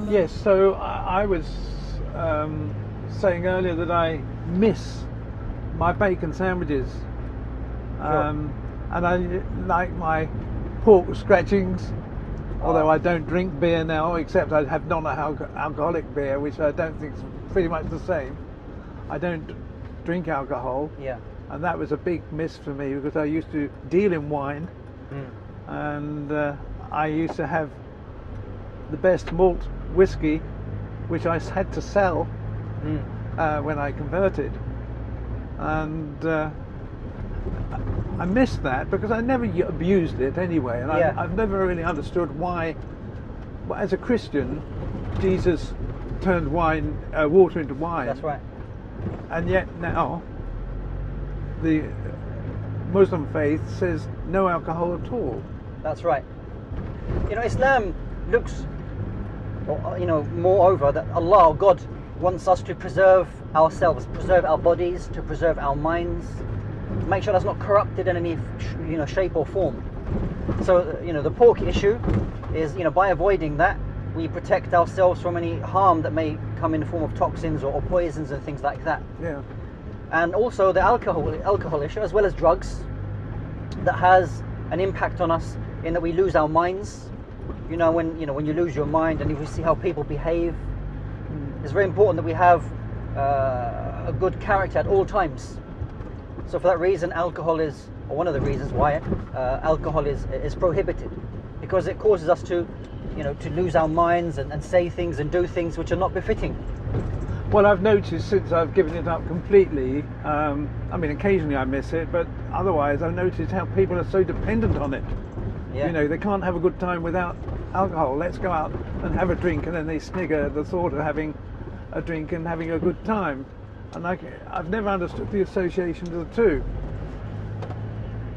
Yes, so I was saying earlier that I miss my bacon sandwiches, and I like my pork scratchings, although I don't drink beer now, except I have non-alcoholic beer, which I don't think is pretty much the same. I don't drink alcohol, and that was a big miss for me because I used to deal in wine, and I used to have the best malt whiskey, which I had to sell when I converted, and I missed that because I never abused it anyway, and I've never really understood why. Well, as a Christian, Jesus turned water into wine. That's right. And yet now, the Muslim faith says no alcohol at all. That's right. You know, Islam looks, moreover, that Allah, God, wants us to preserve ourselves, preserve our bodies, to preserve our minds, to make sure that's not corrupted in any, shape or form. So, the pork issue is, by avoiding that, we protect ourselves from any harm that may come in the form of toxins or poisons and things like that. Yeah. And also the alcohol issue, as well as drugs, that has an impact on us in that we lose our minds. When you lose your mind and you see how people behave, it's very important that we have a good character at all times. So for that reason, alcohol is, or one of the reasons why alcohol is prohibited, because it causes us to lose our minds and say things and do things which are not befitting. Well, I've noticed since I've given it up completely, occasionally I miss it, but otherwise I've noticed how people are so dependent on it. Yeah. They can't have a good time without alcohol. Let's go out and have a drink, and then they snigger at the thought of having a drink and having a good time. And I've never understood the association of the two.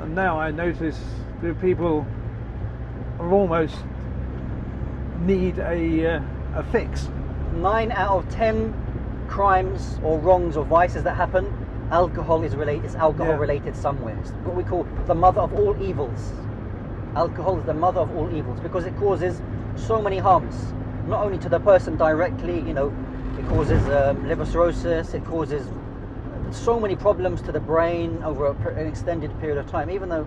And now I notice that people are almost need a fix. 9 out of 10 crimes or wrongs or vices that happen, alcohol is alcohol related somewhere. It's what we call the mother of all evils. Alcohol is the mother of all evils because it causes so many harms, not only to the person directly, it causes liver cirrhosis, it causes so many problems to the brain over an extended period of time, even though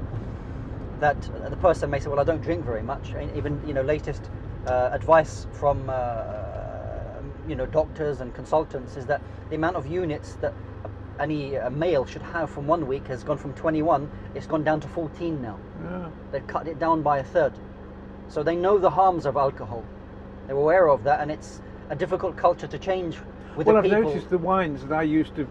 that the person may say, well, I don't drink very much. And even, latest advice from doctors and consultants is that the amount of units that any male should have from 1 week has gone from 21, it's gone down to 14 now. They've cut it down by a third. So they know the harms of alcohol. They're aware of that, and it's a difficult culture to change with the people. I've noticed the wines that I used to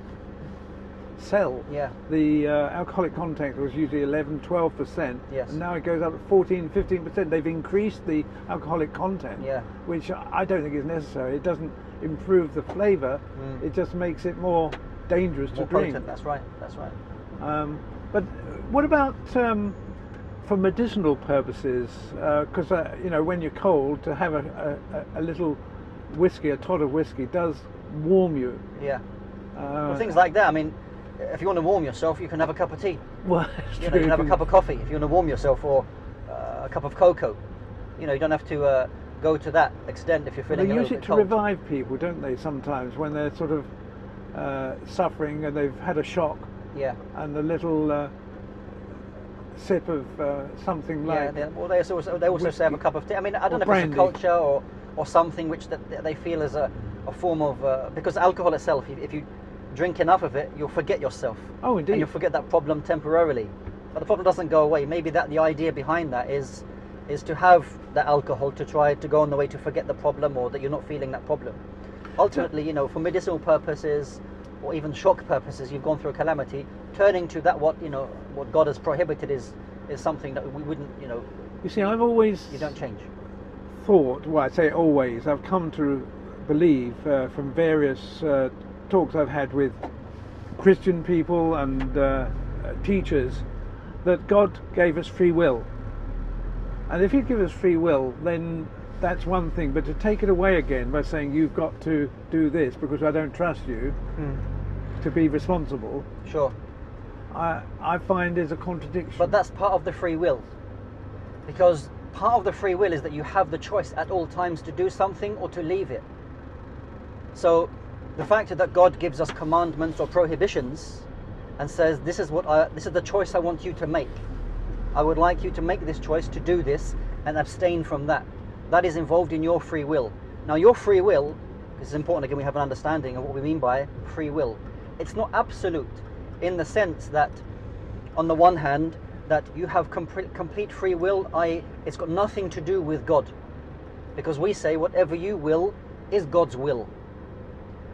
sell, the alcoholic content was usually 11-12%, and now it goes up to 14-15%. They've increased the alcoholic content, which I don't think is necessary. It doesn't improve the flavour, it just makes it more dangerous to drink. Potent. That's right. But what about for medicinal purposes? Because when you're cold, to have a little whiskey, a tot of whiskey, does warm you. Well, things like that. I mean, if you want to warm yourself, you can have a cup of tea. Well, you can have a cup of coffee if you want to warm yourself, or a cup of cocoa. You don't have to go to that extent if you're feeling a little bit cold. They use it to revive people, don't they? Sometimes when they're sort of suffering and they've had a shock. And a little sip of something like. They also say have a cup of tea. I mean, I don't know if brandy. it's a culture or something which that they feel is a form of because alcohol itself, if you drink enough of it, you'll forget yourself. Oh, indeed. And you'll forget that problem temporarily, but the problem doesn't go away. Maybe the idea behind that is to have that alcohol to try to go on the way to forget the problem, or that you're not feeling that problem. Ultimately, for medicinal purposes or even shock purposes, you've gone through a calamity. Turning to that, what God has prohibited is something that we wouldn't. You see, I've always. You don't change. Thought. Well, I say always. I've come to believe from various talks I've had with Christian people and teachers that God gave us free will. And if He gives us free will, then that's one thing. But to take it away again by saying you've got to do this because I don't trust you to be responsible. Sure. I find is a contradiction. But that's part of the free will, because part of the free will is that you have the choice at all times to do something or to leave it. So the fact that God gives us commandments or prohibitions and says this is the choice I want you to make. I would like you to make this choice to do this and abstain from that. That is involved in your free will. Now your free will, this is important again, we have an understanding of what we mean by free will. It's not absolute in the sense that on the one hand that you have complete free will, it's got nothing to do with God, because we say whatever you will is God's will.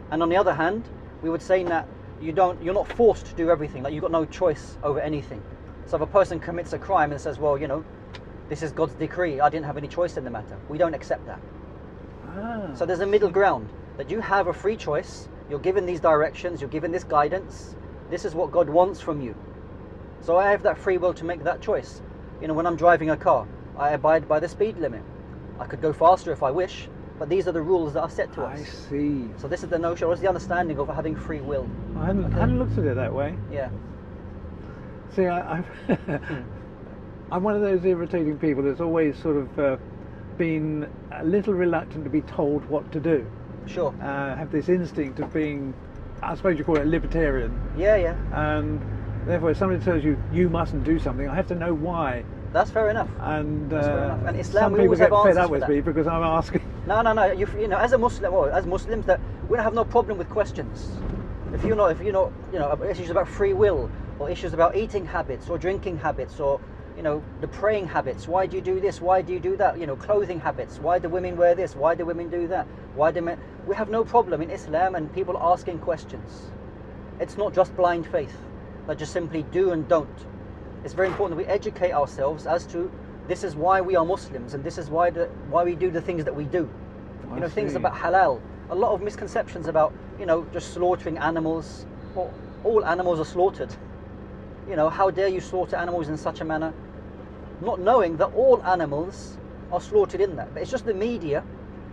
And on the other hand, we would say that you're not forced to do everything, like you've got no choice over anything. So if a person commits a crime and says, well, this is God's decree, I didn't have any choice in the matter, we don't accept that. So there's a middle ground, that you have a free choice, you're given these directions, you're given this guidance, this is what God wants from you. So I have that free will to make that choice. When I'm driving a car, I abide by the speed limit. I could go faster if I wish, but these are the rules that are set to us. I see. So this is the notion, or is the understanding of having free will. I hadn't looked at it that way. Yeah. See, I'm one of those irritating people that's always sort of been a little reluctant to be told what to do. Sure. Have this instinct of being, I suppose you call it a libertarian. Yeah. And therefore, if somebody tells you you mustn't do something, I have to know why. That's fair enough. And, that's fair enough. And Islam, some we people always get have fed answers up with for me that. because I'm asking. No. As a Muslim, as Muslims, that we don't have no problem with questions. If you're not, issues about free will, or issues about eating habits or drinking habits, or the praying habits. Why do you do this? Why do you do that? Clothing habits. Why do women wear this? Why do women do that? Why do men? We have no problem in Islam and people asking questions. It's not just blind faith, but just simply do and don't. It's very important that we educate ourselves as to this is why we are Muslims, and this is why we do the things that we do. Things about halal. A lot of misconceptions about just slaughtering animals. Well, all animals are slaughtered. How dare you slaughter animals in such a manner? Not knowing that all animals are slaughtered in that. But it's just the media,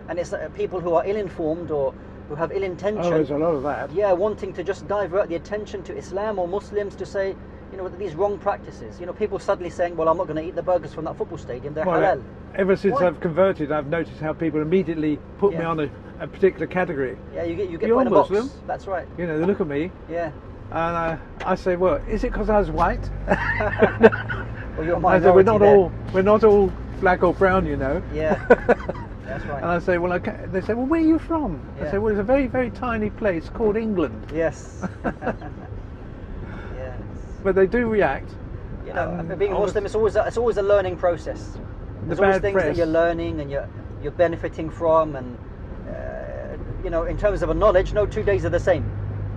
and it's people who are ill-informed or who have ill intention. Oh, there's a lot of that. Yeah, wanting to just divert the attention to Islam or Muslims to say, these wrong practices. People suddenly saying, well, I'm not going to eat the burgers from that football stadium, they're halal. Ever since Why? I've converted, I've noticed how people immediately put me on a particular catery. Yeah, you get You're put in a Muslim? box. That's right. They look at me. Yeah. And I say, well, is it because I was white? Well, you're a I say, minority we're not all black or brown, Yeah, that's right. And I say, well, okay. They say, well, where are you from? Yeah. I say, well, it's a very, very tiny place called England. Yes. Yes. But they do react. Being a Muslim, it's always a learning process. There's always things that you're learning and you're benefiting from, and in terms of a knowledge, no 2 days are the same.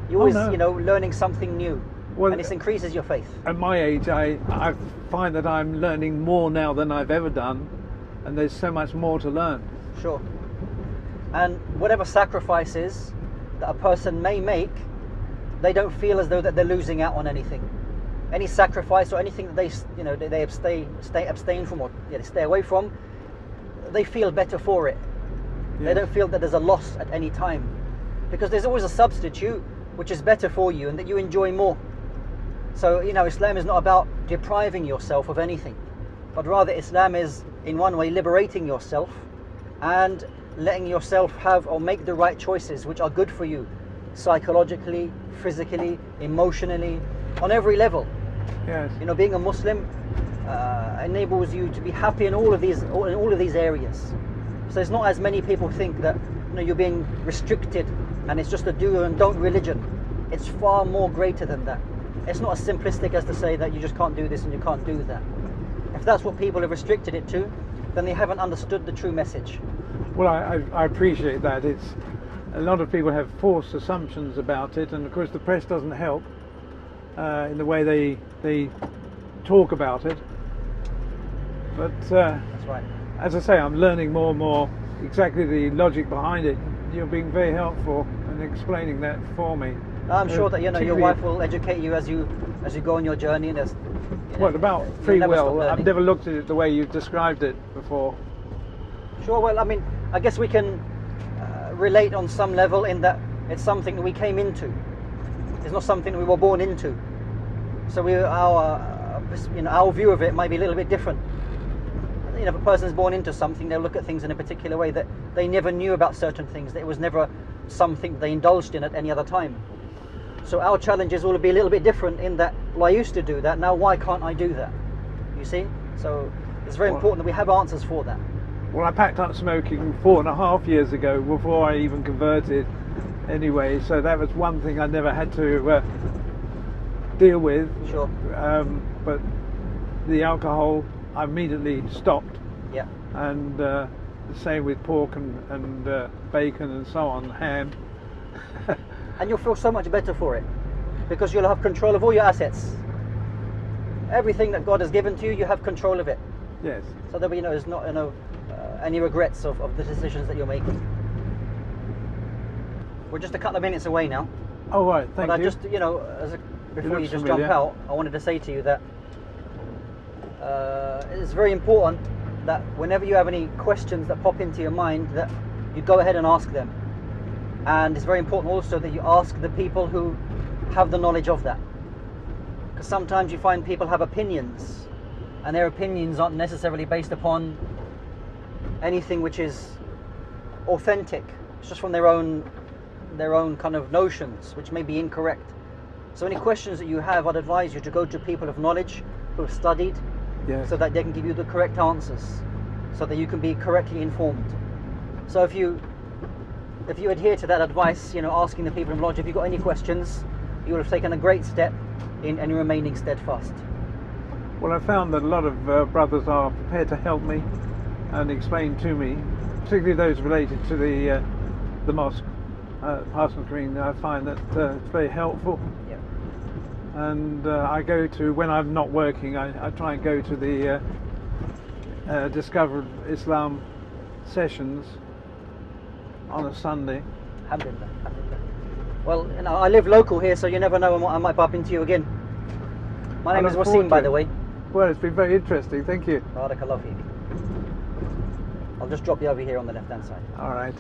You're always learning something new, and this increases your faith. At my age, I find that I'm learning more now than I've ever done, and there's so much more to learn. Sure. And whatever sacrifices that a person may make, they don't feel as though that they're losing out on anything. Any sacrifice or anything that they abstain from or stay away from, they feel better for it. Yes. They don't feel that there's a loss at any time, because there's always a substitute which is better for you and that you enjoy more. So Islam is not about depriving yourself of anything, but rather Islam is in one way liberating yourself and letting yourself have or make the right choices which are good for you psychologically, physically, emotionally, on every level. Yes. Being a Muslim enables you to be happy in all of these areas. So it's not as many people think that you're being restricted and it's just a do and don't religion. It's far more greater than that. It's not as simplistic as to say that you just can't do this and you can't do that. If that's what people have restricted it to, then they haven't understood the true message. Well, I appreciate that. It's a lot of people have false assumptions about it, and of course the press doesn't help in the way they talk about it. But that's right. As I say, I'm learning more and more exactly the logic behind it. You're being very helpful in explaining that for me. I'm sure that your wife will educate you as you go on your journey. And what about free will? I've never looked at it the way you've described it before. Sure. Well, I guess we can relate on some level in that it's something that we came into. It's not something that we were born into. So our view of it might be a little bit different. If a person's born into something, they'll look at things in a particular way, that they never knew about certain things, that it was never something they indulged in at any other time. So our challenges will be a little bit different in that, well, I used to do that, now why can't I do that? You see? So it's very important that we have answers for that. Well, I packed up smoking 4.5 years ago before I even converted anyway, so that was one thing I never had to deal with. Sure. But the alcohol, I immediately stopped. Yeah. And the same with pork and bacon and so on, ham. And you'll feel so much better for it, because you'll have control of all your assets. Everything that God has given to you, you have control of it. Yes. So there'll be, there's not any regrets of the decisions that you're making. We're just a couple of minutes away now. Oh, right, thank but you. I just, before you just familiar. jump out, I wanted to say to you that it's very important that whenever you have any questions that pop into your mind, that you go ahead and ask them. And it's very important also that you ask the people who have the knowledge of that. Because sometimes you find people have opinions, and their opinions aren't necessarily based upon anything which is authentic. It's just from their own kind of notions, which may be incorrect. So any questions that you have, I'd advise you to go to people of knowledge who have studied, Yes. so that they can give you the correct answers, so that you can be correctly informed. So if you adhere to that advice, asking the people of knowledge, if you've got any questions, you will have taken a great step in remaining steadfast. Well, I found that a lot of brothers are prepared to help me and explain to me, particularly those related to the mosque, Parsons Green. I find that it's very helpful. Yeah. And I go to, when I'm not working, I try and go to the Discover Islam sessions on a Sunday. Alhamdulillah, alhamdulillah. Well, I live local here, so you never know when I might bump into you again. My name is look forward Wasim, to by it. the way. Well, it's been very interesting. Thank you. Barakallah feek. I'll just drop you over here on the left-hand side. All right.